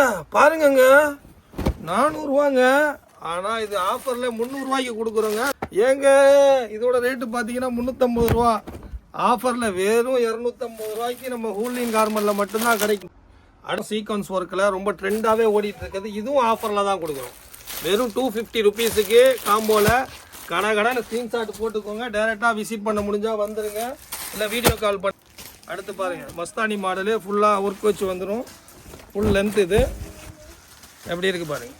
ஏங்க பாருங்கங்க 400 ரூபாங்க. ஆனா இது ஆஃபர்ல 300 ரூபாய்க்கு கொடுக்குறோங்க. ஏங்க இதோட ரேட்டு பாத்தீங்கன்னா 350 ரூபா. ஆஃபர்ல வெறும் 250 ரூபாய்க்கு நம்ம ஹூலின் கார்மெண்ட்ல மட்டும்தான் கிடைக்கும். அடுத்த சீக்வன்ஸ் ஒர்க்கில் ரொம்ப ட்ரெண்டாகவே ஓடிட்டு இருக்குது. இதுவும் ஆஃபரில் தான் கொடுக்குறோம். வெறும் 250 ருபீஸுக்கு காம்போவில் கடைன்னு ஸ்க்ரீன்ஷாட் போட்டுக்கோங்க. டேரெக்டாக விசிட் பண்ண முடிஞ்சால் வந்துடுங்க, இல்லை வீடியோ கால் பண்ண. அடுத்து பாருங்கள், மஸ்தானி மாடலு ஃபுல்லாக ஒர்க் வச்சு வந்துடும். ஃபுல் லென்த் இது எப்படி இருக்குது பாருங்கள்.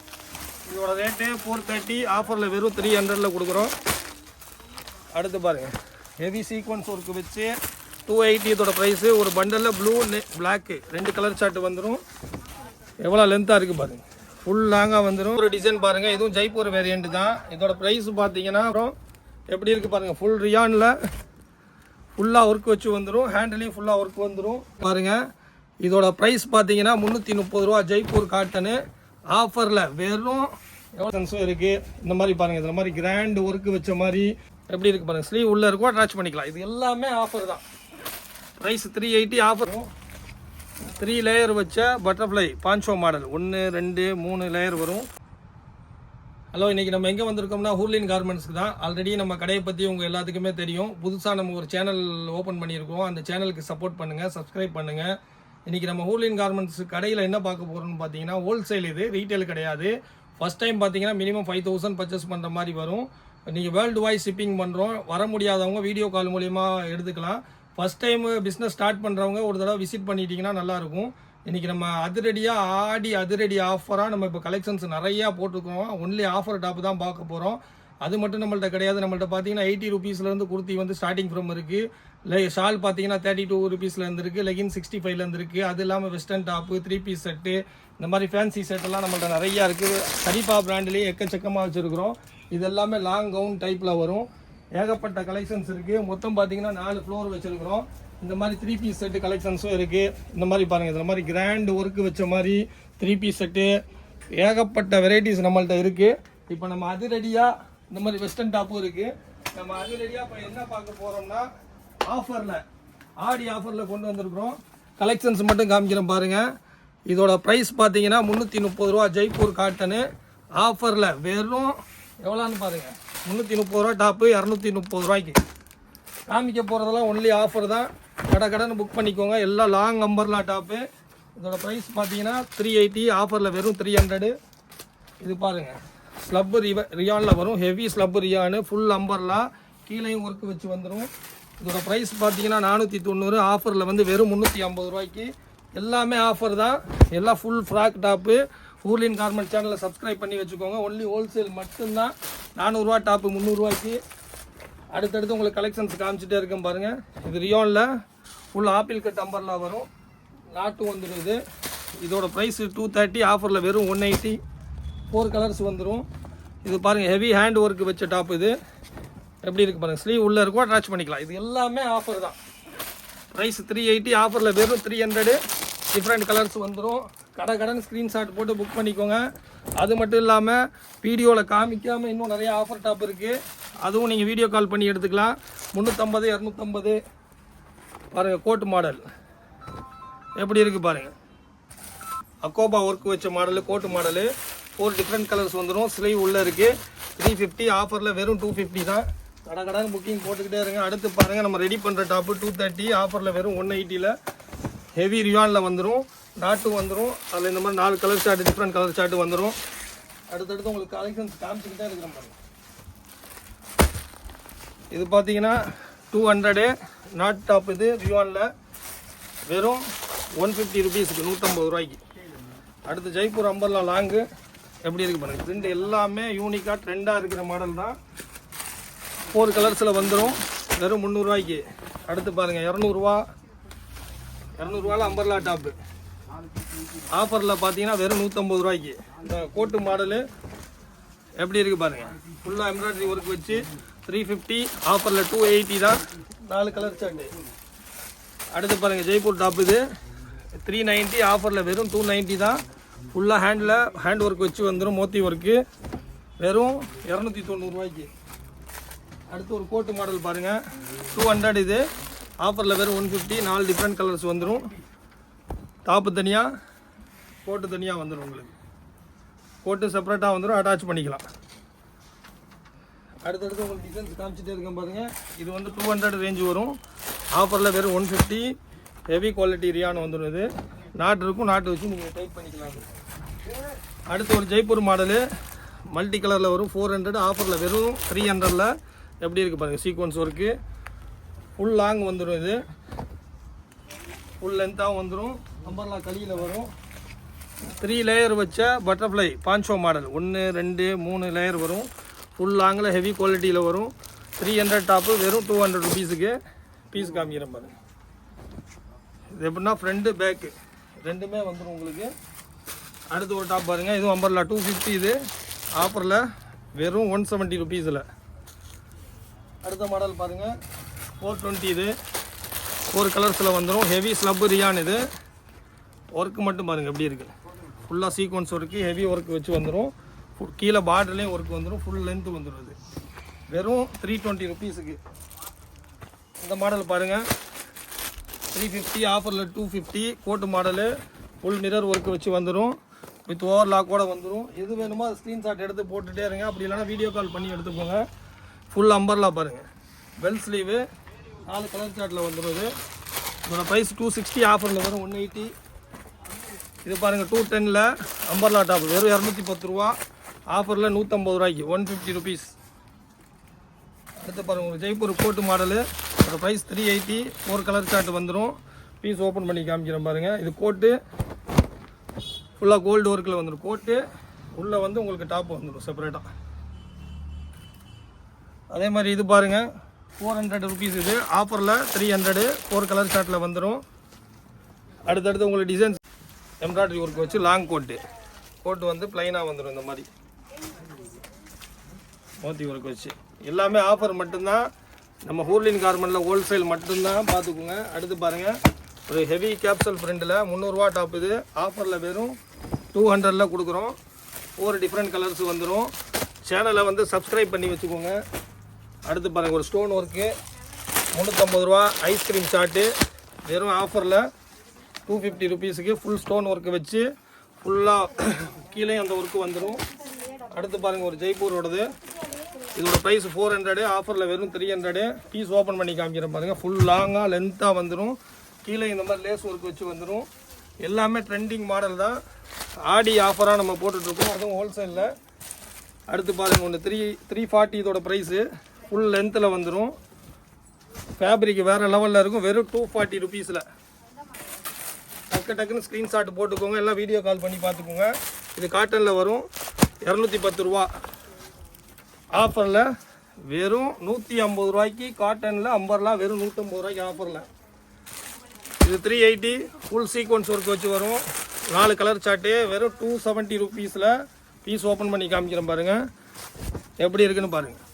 இதோட ரேட்டு 430, ஆஃபரில் வெறும் 300 கொடுக்குறோம். அடுத்து பாருங்கள், ஹெவி சீக்வன்ஸ் ஒர்க்கு வச்சு 280 இதோட ப்ரைஸு. ஒரு பண்டலில் ப்ளூ பிளாக்கு 2 கலர் சார்ட் வந்துடும். எவ்வளோ லென்த்தாக இருக்குது பாருங்கள், ஃபுல் லாங்காக வந்துடும். ஒரு டிசைன் பாருங்கள், இதுவும் ஜெய்ப்பூர் வேரியண்ட் தான். இதோட ப்ரைஸ் பார்த்தீங்கன்னா அப்புறம் எப்படி இருக்குது பாருங்கள். ஃபுல் ரியானில் ஃபுல்லாக ஒர்க் வச்சு வந்துடும். ஹேண்ட்லேயும் ஃபுல்லாக ஒர்க் வந்துடும் பாருங்கள். இதோட ப்ரைஸ் பார்த்தீங்கன்னா 330 ரூபா. ஜெய்ப்பூர் காட்டனு ஆஃபரில் வெறும் எவ்வளோ சென்ஸும் இருக்குது. இந்த மாதிரி பாருங்கள், இந்த மாதிரி கிராண்ட் ஒர்க்கு வச்ச மாதிரி எப்படி இருக்குது பாருங்கள். ஸ்லீவ் உள்ளே இருக்கும், அட்டாச் பண்ணிக்கலாம். இது எல்லாமே ஆஃபர் தான். Price 380 offer. 3 லேயர் வச்ச பட்டர்ஃப்ளை பான்சோ மாடல் 1 2 3 லேயர் வரும். ஹலோ, இன்றைக்கி நம்ம எங்கே வந்திருக்கோம்னா ஹூலின் கார்மெண்ட்ஸ்க்கு தான். ஆல்ரெடி நம்ம கடையை பற்றி உங்கள் எல்லாத்துக்குமே தெரியும். புதுசாக நம்ம ஒரு சேனல் ஓப்பன் பண்ணியிருக்கோம். அந்த சேனலுக்கு சப்போர்ட் பண்ணுங்கள், சப்ஸ்கிரைப் பண்ணுங்கள். இன்றைக்கி நம்ம ஹூலின் கார்மெண்ட்ஸ் கடையில் என்ன பார்க்க போகிறோம்னு பார்த்தீங்கன்னா, ஹோல்சேல் இது, ரீட்டைல் கிடையாது. ஃபஸ்ட் டைம் பார்த்தீங்கன்னா மினிமம் 5000 பர்ச்சேஸ் பண்ணுற மாதிரி வரும். நீங்கள் வேர்ல்டு வைஸ் ஷிப்பிங் பண்ணுறோம். வர முடியாதவங்க வீடியோ கால் மூலிமா எடுத்துக்கலாம். ஃபஸ்ட் டைம் பிஸ்னஸ் ஸ்டார்ட் பண்ணுறவங்க ஒரு தடவை விசிட் பண்ணிட்டீங்கன்னா நல்லாயிருக்கும். இன்றைக்கி நம்ம அதிரடி ஆஃபராக நம்ம இப்போ கலெக்ஷன்ஸ் நிறையா போட்டிருக்கோம். ஒன்லி ஆஃபர் டாப் தான் பார்க்க போகிறோம். அது மட்டும் நம்மள்ட்ட கிடையாது. நம்மள்ட்ட பார்த்தீங்கன்னா 80 ருபீஸ்லேருந்து குர்த்தி வந்து ஸ்டார்டிங் ஃப்ரம் இருக்குது. ஷால் பார்த்தீங்கன்னா 32 ருபீஸ்லேருந்து இருக்குது. லெகின் 65லேருந்து இருக்குது. அது இல்லாமல் வெஸ்டர்ன் டாப்பு, 3 பீஸ் செட்டு, இந்த மாதிரி ஃபேன்சி செட்டெல்லாம் நம்மள்ட்ட நிறையா இருக்குது. சரிப்பா பிராண்ட்லேயே எக்கச்சக்கமாக வச்சுருக்குறோம். இது எல்லாமே லாங் கவுன் டைப்பில் வரும். ஏகப்பட்ட கலெக்ஷன்ஸ் இருக்குது. மொத்தம் பார்த்தீங்கன்னா 4 ஃப்ளோர் வச்சுருக்கிறோம். இந்த மாதிரி 3 பீஸ் செட்டு கலெக்ஷன்ஸும் இருக்குது. இந்த மாதிரி பாருங்கள், இந்த மாதிரி கிராண்ட் ஒர்க்கு வச்ச மாதிரி 3 பீஸ் செட்டு ஏகப்பட்ட வெரைட்டிஸ் நம்மள்ட்ட இருக்குது. இப்போ நம்ம அதிரடியாக இந்த மாதிரி வெஸ்டர்ன் டாப்பும் இருக்குது. நம்ம அதிரடியாக இப்போ என்ன பார்க்க போகிறோம்னா, ஆஃபரில் ஆடி ஆஃபரில் கொண்டு வந்திருக்கிறோம். கலெக்ஷன்ஸ் மட்டும் காமிக்கிறோம் பாருங்கள். இதோட ப்ரைஸ் பார்த்தீங்கன்னா 330 ரூபா. ஜெய்ப்பூர் காட்டனு ஆஃபரில் வெறும் எவ்வளோன்னு பாருங்கள். 330 ரூபா டாப்பு 230 ரூபாய்க்கு. காமிக்க போகிறதெல்லாம் ஒன்லி ஆஃபர் தான். கடைன்னு புக் பண்ணிக்கோங்க. எல்லாம் லாங் அம்பர்லா டாப்பு. இதோட ப்ரைஸ் பார்த்தீங்கன்னா 380, ஆஃபரில் வெறும் 300. இது பாருங்கள், ஸ்லப்பு ரியானில் வரும். ஹெவி ஸ்லப்பு ரியானு, ஃபுல் அம்பர்லா, கீழேயும் ஒர்க்கு வச்சு வந்துடும். இதோட ப்ரைஸ் பார்த்தீங்கன்னா 490, ஆஃபரில் வந்து வெறும் 350 ரூபாய்க்கு. எல்லாமே ஆஃபர் தான். எல்லாம் ஃபுல் ஃப்ராக் டாப்பு. ஹூலின் கார்மெண்ட் சேனலை சப்ஸ்கிரைப் பண்ணி வச்சுக்கோங்க. ஒன்லி ஹோல்சேல் மட்டும்தான். 400 ரூபா டாப்பு 300 ரூபாய்க்கு. அடுத்தடுத்து உங்களுக்கு கலெக்ஷன்ஸ் காமிச்சிட்டே இருக்கேன் பாருங்கள். இது ரியானில் ஃபுல் ஆப்பிள் கட் அம்பர்லா வரும். நாட்டு வந்துடுது. இதோட ப்ரைஸ் 230, ஆஃபரில் வெறும் 180. 4 கலர்ஸ் வந்துடும். இது பாருங்கள், ஹெவி ஹேண்ட் ஒர்க்கு வச்ச டாப். இது எப்படி இருக்குது பாருங்கள். ஸ்லீவ் உள்ளே இருக்கும், அட்டாச் பண்ணிக்கலாம். இது எல்லாமே ஆஃபர் தான். ப்ரைஸ் 380, ஆஃபரில் வெறும் 300. டிஃப்ரெண்ட் கலர்ஸ் வந்துடும். கடைன்னு ஸ்க்ரீன்ஷாட் போட்டு புக் பண்ணிக்கோங்க. அது மட்டும் இல்லாமல் வீடியோவில் காமிக்காமல் இன்னும் நிறைய ஆஃபர் டாப் இருக்குது. அதுவும் நீங்கள் வீடியோ கால் பண்ணி எடுத்துக்கலாம். 350, 250 பாருங்கள். கோட் மாடல் எப்படி இருக்குது பாருங்கள். அக்கோபா ஒர்க் வச்ச மாடலு, கோட்டு மாடலு. 4 டிஃப்ரெண்ட் கலர்ஸ் வந்துடும். ஸ்லீவ் உள்ளே இருக்குது. 350, ஆஃபரில் வெறும் 250 தான். கடைன்னு புக்கிங் போட்டுக்கிட்டே இருங்க. அடுத்து பாருங்கள், நம்ம ரெடி பண்ணுற டாப்பு 230, ஆஃபரில் வெறும் 180. ஹெவி ரியானில் வந்துடும். நாட்டு வந்துடும். அதில் இந்த மாதிரி 4 colour chart, different colour chart வந்துடும். அடுத்தடுத்து உங்களுக்கு கலெக்ஷன்ஸ் காமிச்சிக்கிட்டே இருக்கிற மாதிரி. இது பார்த்தீங்கன்னா 200 நாட் டாப். இது ரியானில் வெறும் 150 ருபீஸுக்கு, 150 ரூபாய்க்கு. அடுத்து ஜெய்ப்பூர் அம்பர்லா லாங்கு எப்படி இருக்குது பாருங்கள். பிரிண்ட் எல்லாமே யூனிக்காக ட்ரெண்டாக இருக்கிற மாடல் தான். 4 கலர்ஸில் வந்துடும். வெறும் 300 ரூபாய்க்கு. அடுத்து பாருங்கள், 200 அம்பர்லா டாப்பு. ஆஃபரில் பார்த்தீங்கன்னா வெறும் 150 ரூபாய்க்கு. இந்த கோட்டு மாடலு எப்படி இருக்குது பாருங்கள். ஃபுல்லாக எம்ப்ராய்டரி ஒர்க் வச்சு 350, ஆஃபரில் 280 தான். 4 கலர் சார்ட்டு. அடுத்து பாருங்கள், ஜெய்ப்பூர் டாப். இது 390, ஆஃபரில் வெறும் 290 தான். ஃபுல்லாக ஹேண்ட் ஒர்க் வச்சு வந்துடும். மோத்தி ஒர்க்கு வெறும் 290 ரூபாய்க்கு. அடுத்து ஒரு கோட்டு மாடல் பாருங்கள், 200. இது ஆஃபரில் வெறும் 150. 4 டிஃப்ரெண்ட் கலர்ஸ் வந்துடும். டாப்பு தனியாக, கோட்டு தனியாக வந்துடும் உங்களுக்கு. கோட்டு செப்பரேட்டாக வந்துடும், அட்டாச் பண்ணிக்கலாம். அடுத்தடுத்து உங்களுக்கு டிசைன்ஸ் காமிச்சிட்டே இருக்கேன் பாருங்கள். இது வந்து 200 ரேஞ்சு வரும். ஆஃபரில் வெறும் 150. ஹெவி குவாலிட்டி ரியான் வந்துடும். இது நாட்டு இருக்கும், நாட்டு வச்சு நீங்கள் டைப் பண்ணிக்கலாம். அடுத்து ஒரு ஜெய்ப்பூர் மாடலு மல்டி கலரில் வரும் 400. ஆஃபரில் வெறும் 300ல் எப்படி இருக்குது பாருங்கள். சீக்வன்ஸ் ஒர்க்கு ஃபுல் லாங் வந்துடும். இது ஃபுல் லென்த்தாகவும் வந்துடும். அம்பர்லா களியில் வரும். 3 லேயர் வச்ச பட்டர்ஃப்ளை பான்சோ மாடல் 1 2 3 லேயர் வரும். ஃபுல் லாங்கில் ஹெவி குவாலிட்டியில் வரும். 300 டாப்பு வெறும் 200 ருபீஸுக்கு பீஸ் காமிக்கிறேன் பாருங்கள். இது எப்படின்னா ஃப்ரண்ட்டு பேக்கு ரெண்டுமே வந்துடும் உங்களுக்கு. அடுத்து ஒரு டாப் பாருங்கள். இதுவும் அம்பர்லா 250. இது ஆஃபரில் வெறும் 170 ருபீஸில். அடுத்த மாடல் பாருங்கள் 420. இது 4 கலர்ஸில் வந்துடும். Heavy slub rayon. இது ஒர்க்கு மட்டும் பாருங்கள் எப்படி இருக்குது. ஃபுல்லாக சீக்வன்ஸ் ஒர்க்கு ஹெவி ஒர்க் வச்சு வந்துடும். கீழே பார்டர்லேயும் ஒர்க் வந்துடும். ஃபுல் லென்த்து வந்துடும். இது வெறும் 320 ருபீஸுக்கு. இந்த மாடல் பாருங்கள் 350. ஆஃபரில் 250. கோட்டு மாடலு ஃபுல் மிரர் ஒர்க் வச்சு வந்துடும். வித் ஓவர்லாக்கோடு வந்துடும். எது வேணுமோ அது ஸ்க்ரீன்ஷாட் எடுத்து போட்டுகிட்டே இருங்க. அப்படி இல்லைனா வீடியோ கால் பண்ணி எடுத்துக்கோங்க. ஃபுல் அம்பர்லா பாருங்கள். பெல் ஸ்லீவு 4 கலர் சார்ட்டில் வந்துடும். இது இதோட ப்ரைஸ் 260. ஆஃபரில் வரும் 180. இது பாருங்கள் 210ல் அம்பர்லா டாப் வெறும் 210 ரூபா. ஆஃபரில் 150 ரூபாய்க்கு 150 ருபீஸ். அடுத்து பாருங்கள் உங்களுக்கு ஜெய்ப்பூர் கோட்டு மாடலு. அதோட ப்ரைஸ் 380. 4 கலர் சார்ட் வந்துடும். பீஸ் ஓப்பன் பண்ணி காமிக்கிறேன் பாருங்கள். இது கோட்டு ஃபுல்லாக கோல்டு ஒர்க்கில் வந்துடும். கோட்டு உள்ளே வந்து உங்களுக்கு டாப் வந்துடும் செப்பரேட்டாக. அதே மாதிரி இது பாருங்கள் 400 ருபீஸ். இது ஆஃபரில் 300. 4 கலர் சார்ட்டில் வந்துடும். அடுத்தடுத்து உங்களுக்கு டிசைன்ஸ் எம்ப்ராய்டரி ஒர்க் வச்சு லாங் கோட்டு வந்து ப்ளைனாக வந்துடும். இந்த மாதிரி மோத்தி ஒர்க் வச்சு எல்லாமே ஆஃபர் மட்டும்தான். நம்ம ஹூர்லின் கார்மெண்ட்டில் ஹோல்சேல் மட்டும்தான் பார்த்துக்குங்க. அடுத்து பாருங்கள் ஒரு ஹெவி கேப்சல் பிரிண்டில் 300 ரூபா டாப். இது ஆஃபரில் வெறும் 200ல் கொடுக்குறோம். 4 டிஃப்ரெண்ட் கலர்ஸ் வந்துடும். சேனலை வந்து சப்ஸ்கிரைப் பண்ணி வச்சுக்கோங்க. அடுத்து பாருங்கள் ஒரு ஸ்டோன் ஒர்க்கு 350 ரூபா. ஐஸ்கிரீம் சார்ட்டு வெறும் ஆஃபரில் 250 ருபீஸுக்கு ஃபுல் ஸ்டோன் ஒர்க்கு வச்சு ஃபுல்லாக கீழே அந்த ஒர்க்கு வந்துடும். அடுத்து பாருங்கள் ஒரு ஜெய்ப்பூரோடது. இதோட ப்ரைஸ் 400. ஆஃபரில் வெறும் 300. பீஸ் ஓப்பன் பண்ணி காமிக்கிறேன் பாருங்கள். ஃபுல் லாங்காக லென்த்தாக வந்துடும். கீழே இந்த மாதிரி லேஸ் ஒர்க் வச்சு வந்துடும். எல்லாமே ட்ரெண்டிங் மாடல் தான். ஆடி ஆஃபராக நம்ம போட்டுட்ருக்கோம், அதுவும் ஹோல்சேலில். அடுத்து பாருங்கள் ஒன்று 340. இதோட ப்ரைஸு ஃபுல் லென்த்தில் வந்துடும். ஃபேப்ரிக் வேறு லெவலில் இருக்கும். வெறும் 240 ருபீஸில். டக்குன்னு ஸ்க்ரீன்ஷாட் போட்டுக்கோங்க. எல்லாம் வீடியோ கால் பண்ணி பார்த்துக்கோங்க. இது காட்டனில் வரும் 210 ரூபா. ஆஃபரில் வெறும் 150 ரூபாய்க்கு. காட்டனில் அம்பர்லா வெறும் 150 ரூபாய்க்கு ஆஃபரில். இது 380. ஃபுல் சீக்வன்ஸ் ஒர்க் வச்சு வரும். 4 கலர் சார்ட்டு வெறும் 270 ருபீஸில். பீஸ் ஓப்பன் பண்ணி காமிக்கிறேன் பாருங்கள் எப்படி இருக்குன்னு பாருங்கள்.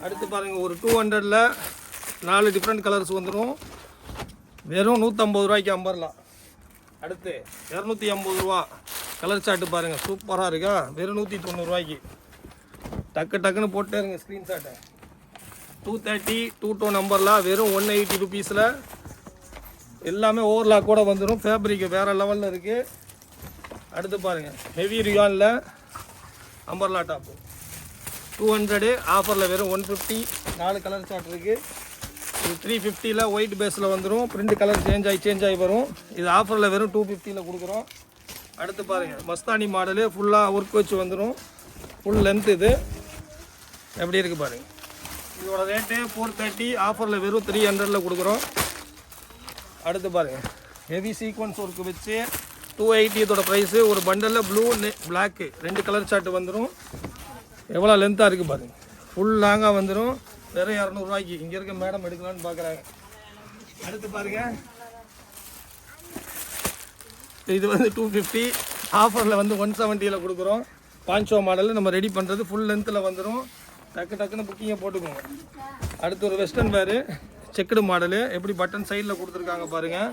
அடுத்து பாருங்கள் ஒரு 200ல் 4 டிஃப்ரெண்ட் கலர்ஸ் வந்துடும். வெறும் 150 ரூபாய்க்கு அம்பர்லா. அடுத்து 250 ரூபா கலர் சார்ட்டு பாருங்கள் சூப்பராக இருக்கா. வெறும் 190 ரூபாய்க்கு. டக்குன்னு போட்டே இருங்க ஸ்க்ரீன்ஷாட்டை. 230 2 நம்பர்லா வெறும் 180 ருபீஸில். எல்லாமே ஓவர்லாக் கூட வந்துடும். ஃபேப்ரிக் வேறு லெவலில் இருக்குது. அடுத்து பாருங்கள் ஹெவி ரியானில் அம்பர்லா டாப்பு 200. ஆஃபரில் வெறும் 150. 4 கலர் சார்ட் இருக்குது. இது 350ல் ஒயிட் பேஸில் வந்துடும். பிரிண்ட் கலர் சேஞ்ச் ஆகி வரும். இது ஆஃபரில் வெறும் 250ல் கொடுக்குறோம். அடுத்து பாருங்கள் மஸ்தானி மாடலு ஃபுல்லாக ஒர்க் வச்சு வந்துடும். Full length. இது எப்படி இருக்குது பாருங்கள். இதோட ரேட்டு 430. ஆஃபரில் வெறும் 300ல் கொடுக்குறோம். அடுத்து பாருங்கள் ஹெவி சீக்வன்ஸ் ஒர்க் வச்சு 280. இதோட ப்ரைஸு. ஒரு பண்டலில் ப்ளூ பிளாக்கு 2 கலர் சார்ட்டு வந்துடும். எவ்வளோ லென்த்தாக இருக்குது பாருங்கள். ஃபுல் லாங்காக வந்துடும். வெறும் 200 ரூபாய்க்கு. இங்கே இருக்க மேடம் எடுக்கலான்னு பார்க்குறாங்க. அடுத்து பாருங்கள் இது வந்து 250. ஆஃபரில் வந்து 170ல் கொடுக்குறோம். பான்சோ மாடலில் நம்ம ரெடி பண்ணுறது ஃபுல் லென்த்தில் வந்துடும். டக்குன்னு புக்கிங்கை போட்டுக்கோங்க. அடுத்து ஒரு வெஸ்டர்ன் வேறு செக்குடு மாடலு. எப்படி பட்டன் சைடில் கொடுத்துருக்காங்க பாருங்கள்.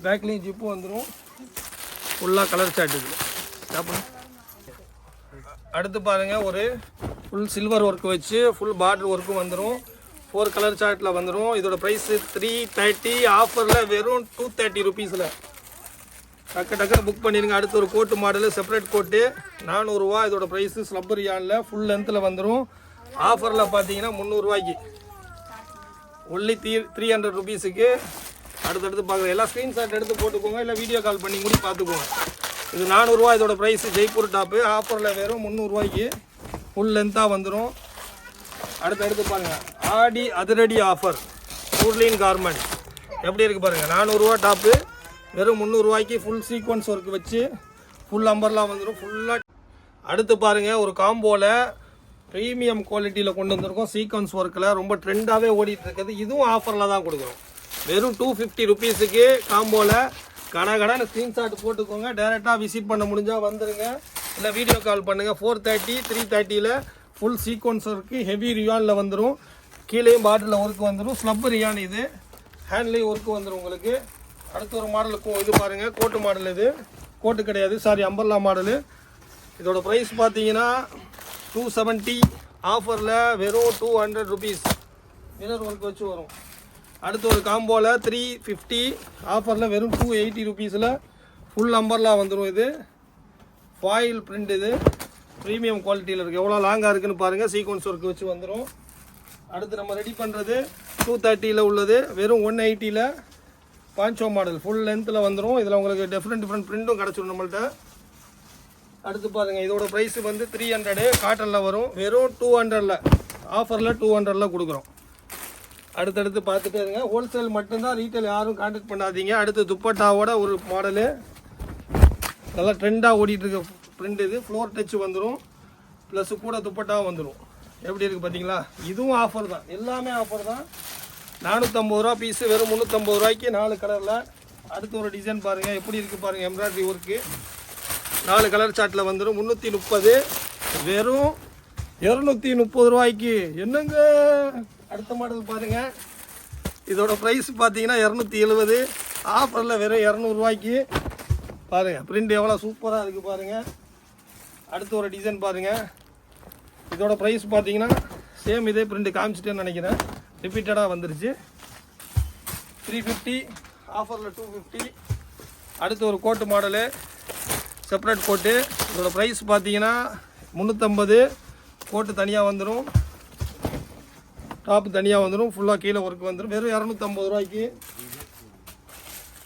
பேக்லேயும் ஜிப்பு வந்துடும். ஃபுல்லாக கலர் சார்ட் இருக்குது. அடுத்து பாருங்கள் ஒரு ஃபுல் சில்வர் ஒர்க் வச்சு ஃபுல் பார்டர் ஒர்க்கும் வந்துடும். 4 கலர் சார்ட்டில் வந்துடும். இதோட ப்ரைஸு 330. ஆஃபரில் வெறும் 230 ருபீஸில். டக்கு புக் பண்ணிடுங்க. அடுத்து ஒரு கோட்டு மாடலு, செப்பரேட் கோட்டு 400 ரூபா. இதோட ப்ரைஸு ஸ்லப்பர் யானில் ஃபுல் லென்த்தில் வந்துடும். ஆஃபரில் பார்த்தீங்கன்னா 300 ரூபாய்க்கு ஒன்லி 300 ருபீஸுக்கு. அடுத்தடுத்து பார்க்குறேன். எல்லாம் ஸ்க்ரீன்ஷாட் எடுத்து போட்டுக்கோங்க, இல்லை வீடியோ கால் பண்ணி கூட பார்த்துக்கோங்க. இது 400 ரூபா இதோட ப்ரைஸு. ஜெய்ப்பூர் டாப்பு ஆஃபரில் வெறும் 300 ரூபாய்க்கு ஃபுல் லென்த்தாக வந்துடும். அடுத்து பாருங்கள், ஆடி அதிரடி ஆஃபர் ஊர்லின் கார்மெண்ட் எப்படி இருக்குது பாருங்கள். 400 ரூபா டாப்பு வெறும் 300 ரூபாய்க்கு ஃபுல் சீக்வன்ஸ் ஒர்க் வச்சு ஃபுல் அம்பர்லாம் வந்துடும் ஃபுல்லாக. அடுத்து பாருங்கள், ஒரு காம்போவில் ப்ரீமியம் குவாலிட்டியில் கொண்டு வந்திருக்கோம். சீக்வன்ஸ் ஒர்க்கில் ரொம்ப ட்ரெண்டாகவே ஓடிட்டு இருக்குது. இதுவும் ஆஃபரில் தான் கொடுக்குறோம். வெறும் 250 ருபீஸுக்கு காம்போவில் கனகடான ஸ்க்ரீன்ஷாட் போட்டுக்கோங்க. டேரெக்டாக விசிட் பண்ண முடிஞ்சால் வந்துடுங்க, இல்லை வீடியோ கால் பண்ணுங்கள். 430 330 ஃபுல் சீக்வன்ஸ் ஒர்க்கு ஹெவி ரியானில் வந்துடும். கீழேயும் பாட்டில் ஒர்க்கு வந்துடும். ஸ்லப் ரியான் இது, ஹேண்ட்லேயும் ஒர்க்கு வந்துடும் உங்களுக்கு. அடுத்த ஒரு மாடலுக்கும் இது பாருங்கள், கோட்டு மாடல். இது கோட்டு கிடையாது, சாரி, அம்பர்லா மாடலு. இதோட ப்ரைஸ் பார்த்தீங்கன்னா 270. ஆஃபரில் வெறும் 200 ருபீஸ் மிரர் ஒர்க் வச்சு வரும். அடுத்து ஒரு காம்போவில் 350. ஆஃபரில் வெறும் 280 ருபீஸில் ஃபுல் அம்பர்லா வந்துடும். இது ஃபாயில் பிரிண்ட், இது ப்ரீமியம் குவாலிட்டியில் இருக்குது. எவ்வளோ லாங்காக இருக்குதுன்னு பாருங்கள். சீக்வன்ஸ் ஒர்க் வச்சு வந்துடும். அடுத்து நம்ம ரெடி பண்ணுறது 230 உள்ளது. வெறும் 180 பாஞ்சோ மாடல் ஃபுல் லென்த்தில் வந்துடும். இதில் உங்களுக்கு டிஃப்ரெண்ட் பிரிண்ட்டும் கிடச்சிடும் நம்மள்ட்ட. அடுத்து பாருங்கள், இதோட ப்ரைஸு வந்து 300 காட்டனில் வரும். வெறும் 200 ஆஃபரில் 200 கொடுக்குறோம். அடுத்தடுத்து பார்த்துட்டே இருங்க. ஹோல்சேல் மட்டும்தான், ரீட்டைல் யாரும் கான்டாக்ட் பண்ணாதீங்க. அடுத்து துப்பட்டாவோட ஒரு மாடலு நல்லா ட்ரெண்டாக ஓடிட்டுருக்க பிரிண்ட். இது ஃப்ளோர் டச் வந்துடும், ப்ளஸ் கூட துப்பட்டாவும் வந்துடும். எப்படி இருக்குது பார்த்தீங்களா? இதுவும் ஆஃபர் தான், எல்லாமே ஆஃபர் தான். 450 ரூபா பீஸு வெறும் 350 ரூபாய்க்கு 4 கலரில். அடுத்து ஒரு டிசைன் பாருங்கள், எப்படி இருக்குது பாருங்கள். எம்ப்ராய்டரி ஒர்க்கு 4 கலர் சார்ட்டில் வந்துடும். 330 வெறும் 230 ரூபாய்க்கு. என்னங்க? அடுத்த மாடல் பாருங்கள். இதோட ப்ரைஸ் பார்த்தீங்கன்னா 270. ஆஃபரில் வெறும் 200 ரூபாய்க்கு. பாருங்கள் பிரிண்ட் எவ்வளோ சூப்பராக இருக்குது பாருங்கள். அடுத்து ஒரு டிசைன் பாருங்கள். இதோட ப்ரைஸ் பார்த்தீங்கன்னா சேம் இதே பிரிண்ட் காமிச்சிட்டேன்னு நினைக்கிறேன், ரிப்பீட்டடாக வந்துருச்சு. 350. ஆஃபரில் 250. அடுத்து ஒரு கோட்டு மாடலு, செப்பரேட் கோட்டு. இதோட ப்ரைஸ் பார்த்தீங்கன்னா 350. கோட்டு தனியாக வந்துடும், டாப்பு தனியாக வந்துடும், ஃபுல்லாக கீழே ஒர்க் வந்துடும். வெறும் 250 ரூபாய்க்கு.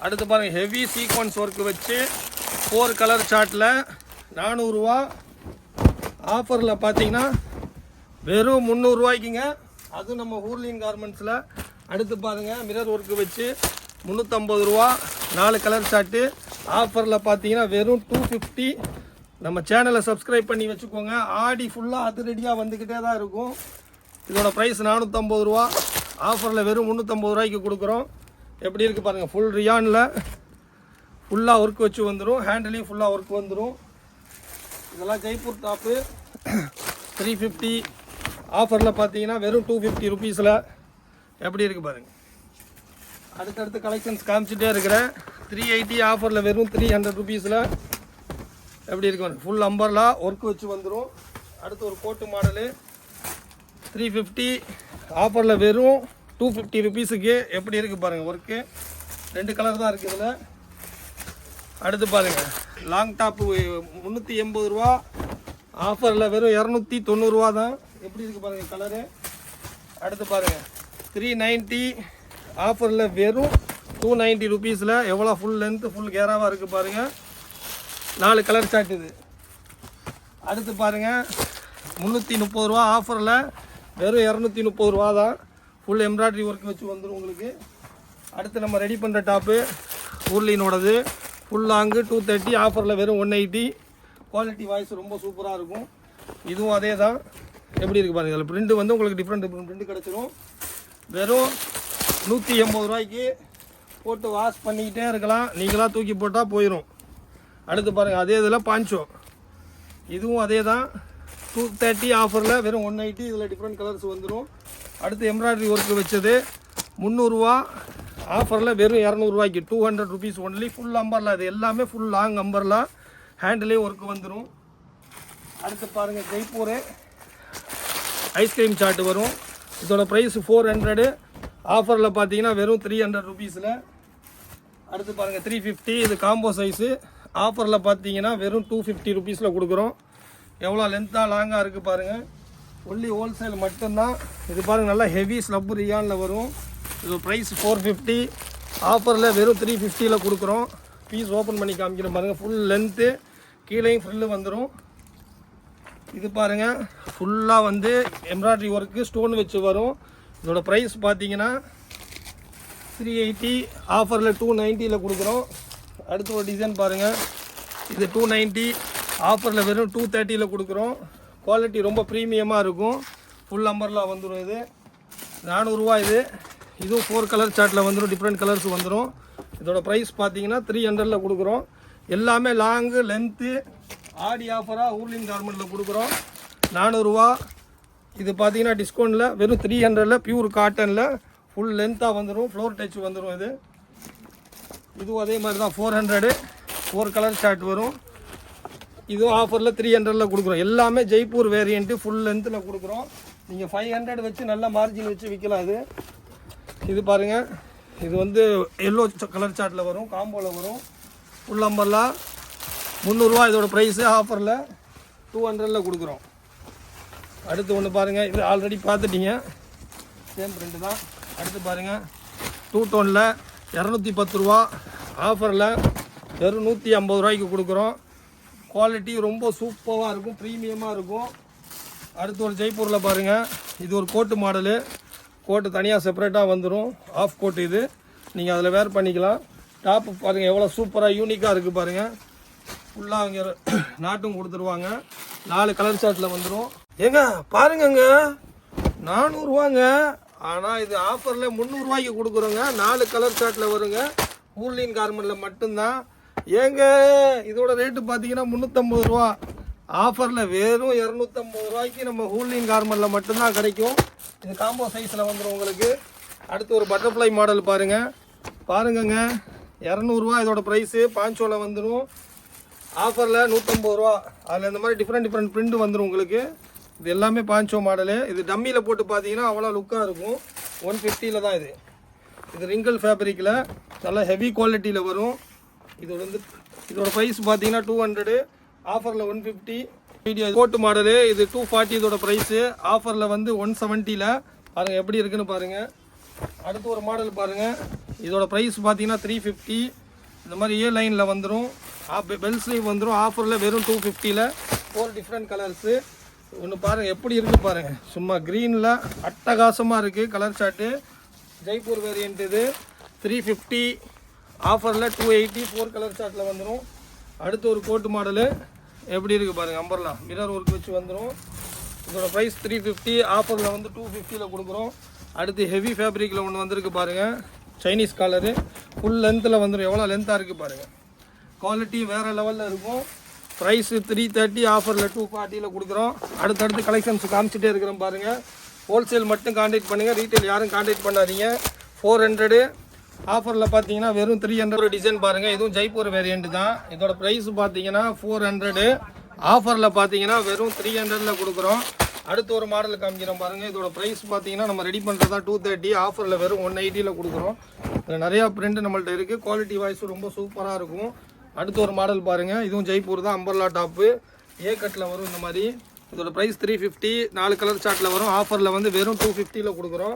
அடுத்து பாருங்கள், ஹெவி சீக்வன்ஸ் ஒர்க் வச்சு 4 கலர் சார்ட்டில் 400 ரூபா. ஆஃபரில் பார்த்தீங்கன்னா வெறும் 300 ரூபாய்க்குங்க. அதுவும் நம்ம ஊர்லின் கார்மெண்ட்ஸில். அடுத்து பாருங்கள், மிரர் ஒர்க்கு வச்சு 350 ரூபா 4 கலர் சார்ட்டு. ஆஃபரில் பார்த்தீங்கன்னா வெறும் 250. நம்ம சேனலை சப்ஸ்கிரைப் பண்ணி வச்சுக்கோங்க. ஆடி ஃபுல்லாக அது ரெடியாக வந்துக்கிட்டே தான் இருக்கும். இதோட ப்ரைஸ் 450 ரூபா. ஆஃபரில் வெறும் 350 ரூபாய்க்கு கொடுக்குறோம். எப்படி இருக்குது பாருங்கள். ஃபுல் ரியானில் ஃபுல்லாக ஒர்க் வச்சு வந்துடும். ஹேண்டிலையும் ஃபுல்லாக ஒர்க் வந்துடும். இதெல்லாம் ஜெய்ப்பூர் டாப்பு 350. ஆஃபரில் பார்த்தீங்கன்னா வெறும் 250 ருபீஸில். எப்படி இருக்குது பாருங்கள். அடுத்தடுத்து கலெக்ஷன்ஸ் காமிச்சிட்டே இருக்கிறேன். 380. ஆஃபரில் வெறும் 300 ருபீஸில். எப்படி இருக்கு? ஃபுல் அம்பர்லா ஒர்க் வச்சு வந்துடும். அடுத்து ஒரு கோட்டு மாடலு 350. ஆஃபரில் வெறும் 250 ருபீஸுக்கு. எப்படி இருக்குது பாருங்கள் ஒர்க்கு. 2 கலர் தான் இருக்குது இதில். அடுத்து பாருங்கள், லாங் டாப்பு 380 ரூபா. ஆஃபரில் வெறும் 290 ரூபா தான். எப்படி இருக்குது பாருங்கள் கலரு. அடுத்து பாருங்கள் 390. ஆஃபரில் வெறும் 290 ருபீஸில். எவ்வளோ ஃபுல் லென்த்து ஃபுல் கேராவாக இருக்குது பாருங்கள். 4 கலர் சார்ட் இது. அடுத்து பாருங்கள் 330 ரூபா. ஆஃபரில் வெறும் 230 ரூபா தான். ஃபுல் எம்ப்ராய்டரி ஒர்க் வச்சு வந்துடும் உங்களுக்கு. அடுத்து நம்ம ரெடி பண்ணுற டாப்பு ஊர்லினோடது ஃபுல் லாங்கு 230. ஆஃபரில் வெறும் 180. குவாலிட்டி வாய்ஸ் ரொம்ப சூப்பராக இருக்கும். இதுவும் அதே தான். எப்படி இருக்குது பாருங்கள். இதில் பிரிண்ட் வந்து உங்களுக்கு டிஃப்ரெண்ட் பிரிண்ட் கிடச்சிரும். வெறும் 180 ரூபாய்க்கு போட்டு வாஷ் பண்ணிக்கிட்டே இருக்கலாம். நீங்களாக தூக்கி போட்டால் போயிடும். அடுத்து பாருங்கள், அதே இதில் பாஞ்சோ. இதுவும் அதே தான். 230. ஆஃபரில் வெறும் 180. இதில் டிஃப்ரெண்ட் கலர்ஸ் வந்துடும். அடுத்து எம்ப்ராய்டரி ஒர்க்கு வச்சது 300 ரூபா. ஆஃபரில் வெறும் 200 ரூபாய்க்கு. 200 ருபீஸ் ஒன்லி. Full umbrella. இது எல்லாமே ஃபுல் லாங் அம்பர்லா. ஹேண்டிலே ஒர்க்கு வந்துடும். அடுத்து பாருங்கள், ஜெய்ப்பூர் ஐஸ்கிரீம் சார்ட்டு வரும். இதோட ப்ரைஸ் 400. ஆஃபரில் பார்த்தீங்கன்னா வெறும் 300 ருபீஸில். அடுத்து பாருங்கள் 350. இது காம்போ சைஸு. ஆஃபரில் பார்த்தீங்கன்னா வெறும் 250 ருபீஸில் கொடுக்குறோம். எவ்வளோ லென்த்தாக லாங்காக இருக்குது பாருங்கள். ஒன்லி ஹோல்சேல் மட்டும்தான். இது பாருங்கள் நல்லா ஹெவி ஸ்லப் ரியானில் வரும். இது ப்ரைஸ் 450. ஆஃபரில் வெறும் 350ல் கொடுக்குறோம். பீஸ் ஓப்பன் பண்ணி காமிக்கிறேன் பாருங்கள். ஃபுல் லென்த்து, கீழேயும் ஃப்ரில்லு வந்துடும். இது பாருங்கள் ஃபுல்லாக வந்து எம்ப்ராய்டரி ஒர்க்கு ஸ்டோன் வச்சு வரும். இதோட ப்ரைஸ் பார்த்தீங்கன்னா 380. ஆஃபரில் 290ல் கொடுக்குறோம். அடுத்து ஒரு டிசைன் பாருங்கள். இது 290. ஆஃபரில் வெறும் 230ல் கொடுக்குறோம். குவாலிட்டி ரொம்ப ப்ரீமியமாக இருக்கும். ஃபுல் அம்பர்லா வந்துடும். இது 400 ரூபா. இதுவும் 4 கலர் சார்ட்டில் வந்துடும். டிஃப்ரெண்ட் கலர்ஸ் வந்துடும். இதோட ப்ரைஸ் பார்த்தீங்கன்னா 300ல் கொடுக்குறோம். எல்லாமே லாங்கு லென்த்து ஆடி ஆஃபராக ஊர்லின் கார்மெண்ட்டில் கொடுக்குறோம். 400 ரூபா. இது பார்த்தீங்கன்னா டிஸ்கவுண்ட்டில் வெறும் 300ல் பியூர் காட்டனில் ஃபுல் லென்த்தாக வந்துடும். ஃப்ளோர் டச் வந்துடும். இதுவும் அதே மாதிரி தான் 400. 4 கலர் சார்ட் வரும். இதுவும் ஆஃபரில் 300ல் கொடுக்குறோம். எல்லாமே ஜெய்ப்பூர் வேரியண்ட்டு ஃபுல் லென்த்தில் கொடுக்குறோம். நீங்கள் 500 வச்சு நல்ல மார்ஜின் வச்சு விற்கலாம். இது பாருங்கள். இது வந்து எல்லோ கலர் சார்ட்டில் வரும். காம்போவில் வரும். ஃபுல் அம்பர்லா 300 ரூபா. இதோட ப்ரைஸு ஆஃபரில் 200ல் கொடுக்குறோம். அடுத்து ஒன்று பாருங்கள். இது ஆல்ரெடி பார்த்துட்டீங்க. சேம் பிரிண்ட் தான். அடுத்து பாருங்கள் 2 டோனில் 210 ரூபா. ஆஃபரில் வெறும் 150 ரூபாய்க்கு கொடுக்குறோம். குவாலிட்டி ரொம்ப சூப்பராக இருக்கும். ப்ரீமியமாக இருக்கும். அடுத்து ஒரு ஜெய்ப்பூரில் பாருங்கள். இது ஒரு கோட்டு மாடலு. கோட்டு தனியாக செப்பரேட்டாக வந்துடும். ஆஃப் கோட்டு. இது நீங்கள் அதில் வேர் பண்ணிக்கலாம். டாப்பு பாருங்கள் எவ்வளோ சூப்பராக யூனிக்காக இருக்குது பாருங்கள். ஃபுல்லாக அவங்க நாட்டும் கொடுத்துருவாங்க. 4 கலர் சார்ட்டில் வந்துடும். ஏங்க பாருங்கங்க 400 ரூபாங்க. ஆனால் இது ஆஃபரில் 300 ரூபாய்க்கு கொடுக்குறோங்க. 4 கலர் சார்ட்டில் வருங்க. ஊர்லின் கார்மெண்ட்டில் மட்டும்தான். ஏங்க இதோட ரேட்டு பார்த்தீங்கன்னா 350 ரூபா. ஆஃபரில் வெறும் 250 ரூபாய்க்கு நம்ம ஊர்லின் கார்மெண்ட்டில் மட்டும்தான் கிடைக்கும். இது காம்போ சைஸில் வந்துடும் உங்களுக்கு. அடுத்து ஒரு பட்டர்ஃப்ளை மாடல் பாருங்கங்க 200 ரூபா. இதோட ப்ரைஸு பாஞ்சோவில் வந்துடும். ஆஃபரில் 150 ரூபா. அதில் இந்த மாதிரி டிஃப்ரெண்ட் பிரிண்ட் வந்துடும் உங்களுக்கு. இது எல்லாமே பாஞ்சோ மாடலு. இது டம்மியில் போட்டு பார்த்தீங்கன்னா அவ்வளோ லுக்காக இருக்கும். 150ல் தான். இது ரிங்கிள் ஃபேப்ரிக்கில் நல்லா ஹெவி குவாலிட்டியில் வரும். இதோட ப்ரைஸ் பார்த்தீங்கன்னா 200. ஆஃபரில் 150. வீடியோ கோட்டு மாடலு. இது 240. இதோட ப்ரைஸு ஆஃபரில் வந்து 170ல். பாருங்கள் எப்படி இருக்குன்னு பாருங்கள். அடுத்து ஒரு மாடல் பாருங்கள். இதோட ப்ரைஸ் பார்த்தீங்கன்னா 350. இந்த மாதிரி ஏ லைனில் வந்துடும். பெல் ஸ்லீவ் வந்துடும். ஆஃபரில் வெறும் 250ல் 4 டிஃப்ரெண்ட் கலர்ஸு. ஒன்று பாருங்கள் எப்படி இருக்குது பாருங்கள். சும்மா க்ரீனில் அட்டகாசமாக இருக்குது கலர் சார்ட்டு. ஜெய்ப்பூர் வேரியண்ட். இது 350. ஆஃபரில் 280. 4 கலர் சார்ட்டில் வந்துடும். அடுத்து ஒரு கோட்டு மாடலு. எப்படி இருக்குது பாருங்கள். அம்பர்லாம் மிரர் ஒர்க் வச்சு வந்துடும். இதோட ப்ரைஸ் 350. ஆஃபரில் வந்து 250ல் கொடுக்குறோம். அடுத்து ஹெவி ஃபேப்ரிக்கில் ஒன்று வந்திருக்கு பாருங்கள். Chinese collar. ஃபுல் லென்த்தில் வந்துடும். எவ்வளோ லென்த்தாக இருக்குது பாருங்கள். குவாலிட்டி வேறு லெவலில் இருக்கும். ப்ரைஸு 330. ஆஃபரில் 240ல் கொடுக்குறோம். அடுத்தடுத்து கலெக்ஷன்ஸ் காமிச்சிட்டே இருக்கிறோம் பாருங்கள். ஹோல்சேல் மட்டும் கான்டாக்ட் பண்ணுங்கள். ரீட்டைல் யாரும் கான்டாக்ட் பண்ணாதீங்க. 400. ஆஃபரில் பார்த்தீங்கன்னா வெறும் 300. டிசைன் பாருங்கள். இதுவும் ஜெய்ப்பூர் வேரியண்ட் தான். இதோட ப்ரைஸ் பார்த்தீங்கன்னா 400. ஆஃபரில் பார்த்தீங்கன்னா வெறும் 300ல் கொடுக்குறோம். அடுத்து ஒரு மாடல் காமிக்கிறோம் பாருங்கள். இதோட ப்ரைஸ் பார்த்தீங்கன்னா நம்ம ரெடி பண்ணுறதா 230. ஆஃபரில் வெறும் 180ல் கொடுக்குறோம். இதில் நிறையா பிரிண்ட் நம்மள்ட்ட இருக்குது. குவாலிட்டி வாய்ஸ் ரொம்ப சூப்பராக இருக்கும். அடுத்து ஒரு மாடல் பாருங்கள். இதுவும் ஜெய்ப்பூர் தான். அம்பர்லா டாப்பு ஏ கட்டில் வரும். இந்த மாதிரி இதோட ப்ரைஸ் 350. 4 கலர் சார்ட்டில் வரும். ஆஃபரில் வந்து வெறும் 250ல் கொடுக்குறோம்.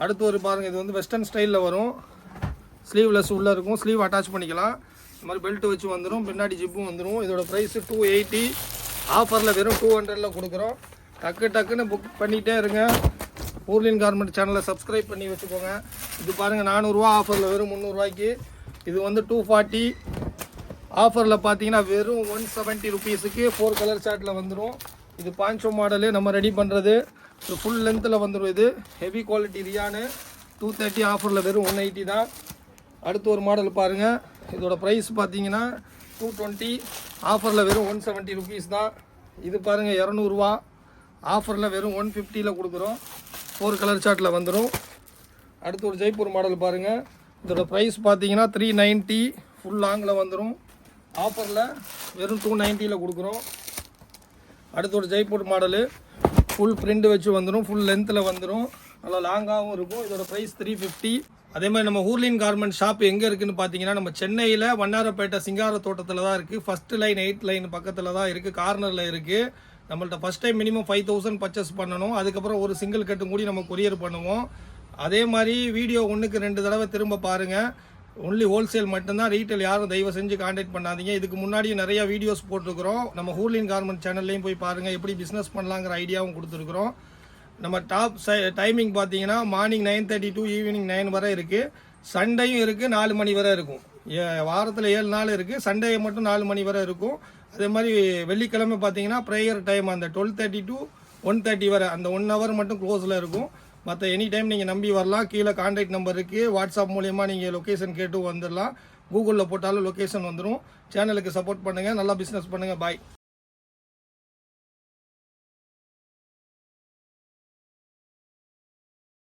அடுத்து ஒரு பாருங்கள். இது வந்து வெஸ்டர்ன் ஸ்டைலில் வரும். ஸ்லீவ்லெஸ் உள்ளே இருக்கும். ஸ்லீவ் அட்டாச் பண்ணிக்கலாம். இந்த மாதிரி பெல்ட் வச்சு வந்துடும். பின்னாடி ஜிப்பும் வந்துடும். இதோட ப்ரைஸு 280. ஆஃபரில் வெறும் 200ல் கொடுக்குறோம். டக்குன்னு புக் பண்ணிகிட்டே இருங்க. ஊர்லின் கார்மெண்ட் சேனலை சப்ஸ்கிரைப் பண்ணி வச்சுக்கோங்க. இது பாருங்கள் 400 ரூபா. ஆஃபரில் வெறும் 300 ரூபாய்க்கு. இது வந்து 240. ஆஃபரில் பார்த்தீங்கன்னா வெறும் 170 ருபீஸுக்கு 4 கலர் சார்ட்டில் வந்துடும். இது பாஞ்சோ மாடலு நம்ம ரெடி பண்ணுறது. இது ஃபுல் லென்த்தில் வந்துடும். இது ஹெவி குவாலிட்டி ரியானு. 230. ஆஃபரில் வெறும் 180 தான். அடுத்து ஒரு மாடல் பாருங்கள். இதோட ப்ரைஸ் பார்த்தீங்கன்னா 220. ஆஃபரில் வெறும் 170 ருபீஸ் தான். இது பாருங்கள் 200 ரூபா. ஆஃபரில் வெறும் 150ல் கொடுக்குறோம். 4 கலர் சார்ட்டில் வந்துடும். அடுத்து ஒரு ஜெய்ப்பூர் மாடல் பாருங்கள். இதோட ப்ரைஸ் பார்த்தீங்கன்னா 390. ஃபுல் லாங்கில் வந்துடும். ஆஃபரில் வெறும் 290ல் கொடுக்குறோம். அடுத்து ஒரு ஜெய்ப்பூர் மாடலு. ஃபுல் பிரிண்ட் வச்சு வந்துடும். ஃபுல் லென்த்தில் வந்துடும். நல்லா லாங்காகவும் இருக்கும். இதோட ப்ரைஸ் 350. அதே மாதிரி நம்ம ஹூர்லின் கார்மெண்ட் ஷாப் எங்கே இருக்குன்னு பார்த்தீங்கன்னா நம்ம சென்னையில் வண்ணாரப்பேட்டை சிங்கார தோட்டத்தில் தான் இருக்குது. ஃபர்ஸ்ட் லைன் 8th லைன் பக்கத்தில் தான் இருக்குது, கார்னரில் இருக்குது. நம்மள்ட்ட ஃபஸ்ட் டைம் மினிமம் 5000 பர்ச்சேஸ் பண்ணணும். அதுக்கப்புறம் ஒரு சிங்கிள் கட்டும் கூடி நம்ம கொரியர் பண்ணுவோம். அதே மாதிரி வீடியோ 1க்கு 2 தடவை திரும்ப பாருங்கள். ஒன்லி ஹோல்சேல் மட்டும்தான், ரீட்டைல் யாரும் தயவு செஞ்சு கான்டாக்ட் பண்ணாதீங்க. இதுக்கு முன்னாடி நிறைய வீடியோஸ் போட்டிருக்கிறோம். நம்ம ஹூர்லின் கார்மெண்ட் சேனல்லையும் போய் பாருங்கள், எப்படி பிஸ்னஸ் பண்ணலாங்கிற ஐடியாவும் கொடுத்துருக்குறோம். நம்ம டாப் டைமிங் பார்த்தீங்கன்னா மார்னிங் 9:30 to ஈவினிங் 9 வரை இருக்குது. சண்டேயும் இருக்குது, 4 மணி வரை இருக்கும். வாரத்தில் 7 நாள் இருக்குது, சண்டே மட்டும் 4 மணி வரை இருக்கும். அதே மாதிரி வெள்ளிக்கிழமை பார்த்தீங்கன்னா ப்ரேயர் டைம் அந்த 12:30 to 1:30 வரை, அந்த 1 hour மட்டும் க்ளோஸில் இருக்கும். மற்ற எனி டைம் நீங்கள் நம்பி வரலாம். கீழே கான்டாக்ட் நம்பர் இருக்குது, வாட்ஸ்அப் மூலயமா நீங்கள் லொக்கேஷன் கேட்டு வந்துடலாம். கூகுளில் போட்டாலும் லொக்கேஷன் வந்துடும். சேனலுக்கு சப்போர்ட் பண்ணுங்கள், நல்லா பிஸ்னஸ் பண்ணுங்கள். பாய்.